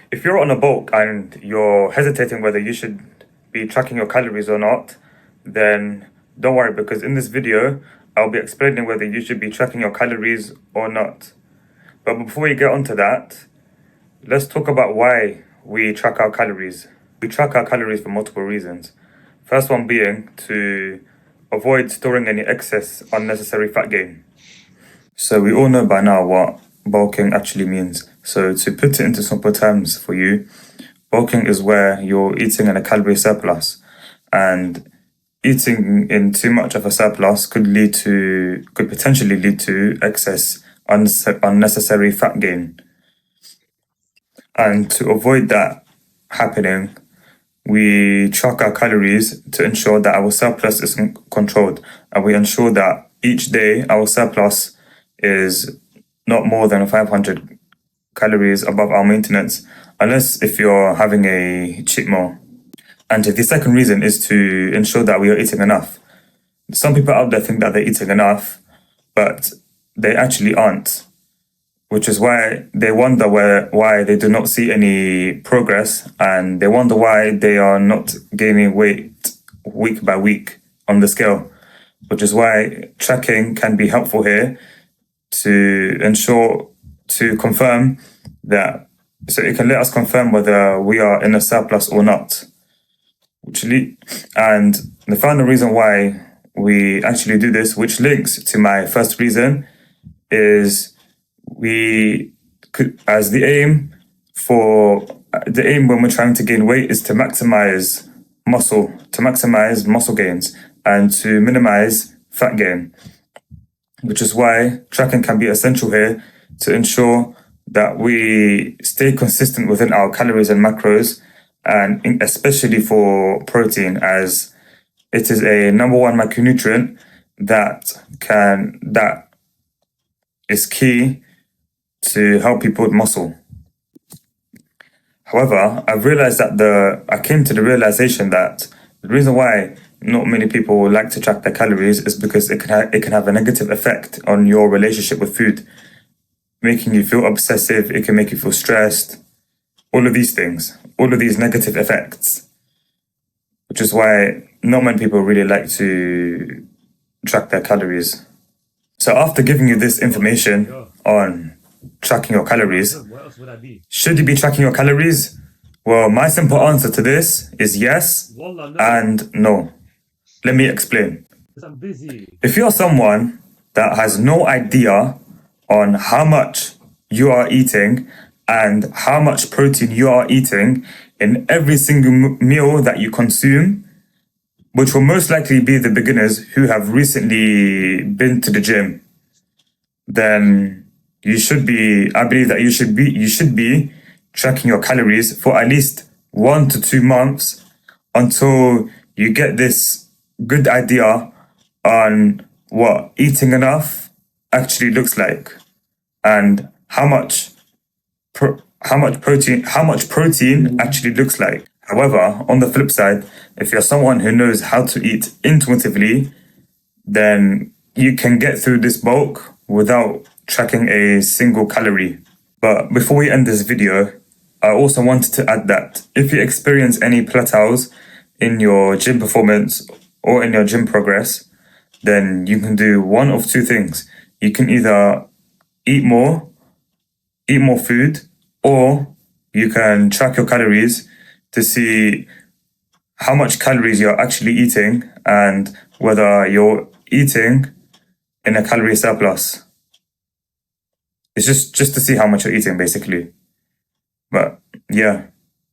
If you're on a bulk and you're hesitating whether you should be tracking your calories or not, then don't worry, because in this video, I'll be explaining whether you should be tracking your calories or not. But before we get onto that, let's talk about why we track our calories. We track our calories for multiple reasons. First one being to avoid storing any excess unnecessary fat gain. So we all know by now what bulking actually means. So to put it into simple terms for you, bulking is where you're eating in a calorie surplus, and eating in too much of a surplus could potentially lead to excess unnecessary fat gain. And to avoid that happening, we track our calories to ensure that our surplus is controlled, and we ensure that each day our surplus is not more than 500 calories above our maintenance, unless if you're having a cheat meal. And the second reason is to ensure that we are eating enough. Some people out there think that they're eating enough, but they actually aren't, which is why they wonder why they do not see any progress, and they wonder why they are not gaining weight week by week on the scale, which is why tracking can be helpful here to confirm that, so it can let us confirm whether we are in a surplus or not. And the final reason why we actually do this, which links to my first reason, is the aim when we're trying to gain weight is to maximize muscle gains and to minimize fat gain, which is why tracking can be essential here to ensure that we stay consistent within our calories and macros, and especially for protein, as it is a number one macronutrient that is key to help you build muscle. However, I came to the realization that the reason why not many people like to track their calories is because it can have a negative effect on your relationship with food, making you feel obsessive. It can make you feel stressed. All of these negative effects, which is why not many people really like to track their calories. So after giving you this information on tracking your calories, should you be tracking your calories? Well, my simple answer to this is yes and no. Let me explain. If you're someone that has no idea on how much you are eating and how much protein you are eating in every single meal that you consume, which will most likely be the beginners who have recently been to the gym, then I believe that you should be tracking your calories for at least 1 to 2 months until you get this good idea on what eating enough actually looks like and how much protein actually looks like. However, on the flip side, if you're someone who knows how to eat intuitively, then you can get through this bulk without tracking a single calorie. But before we end this video, I also wanted to add that if you experience any plateaus in your gym performance or in your gym progress, then you can do one of two things. You can either eat more food, or you can track your calories to see how much calories you're actually eating and whether you're eating in a calorie surplus. It's just to see how much you're eating, basically. But yeah.